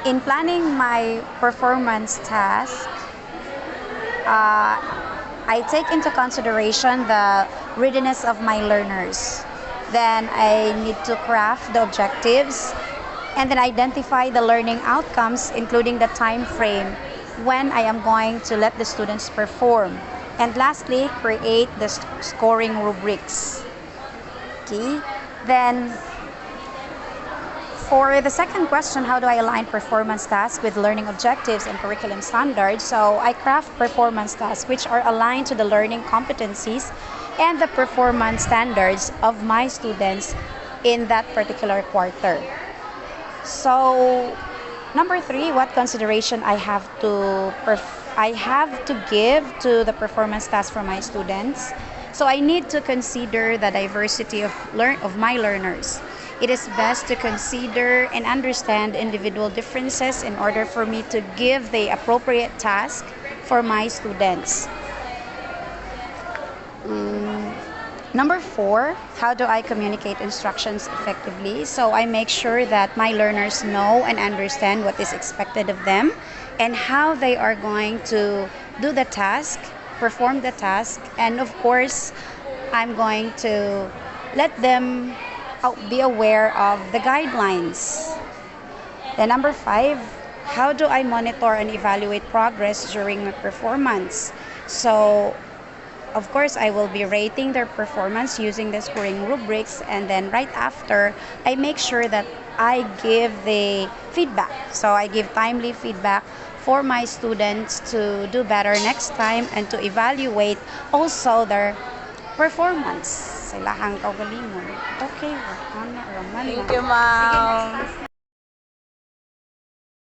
In planning my performance task, uh, I take into consideration the readiness of my learners. Then I need to craft the objectives and then identify the learning outcomes, including the time frame when I am going to let the students perform. And lastly, create the scoring rubrics. Okay. Then for the second question, how do I align performance tasks with learning objectives and curriculum standards? So I craft performance tasks which are aligned to the learning competencies and the performance standards of my students in that particular quarter. So number three, what consideration I have to give to the performance task for my students. So I need to consider the diversity of my learners. It is best to consider and understand individual differences in order for me to give the appropriate task for my students. Number four, how do I communicate instructions effectively? So I make sure that my learners know and understand what is expected of them and how they are going to do the task, perform the task, and of course, I'm going to let them be aware of the guidelines. Then number five, how do I monitor and evaluate progress during my performance? So of course, I will be rating their performance using the scoring rubrics, and then right after, I make sure that I give the feedback. So I give timely feedback for my students to do better next time and to evaluate also their performance. Sa ilahang kaugalingon. Okay, Ramana. Thank you, ma'am.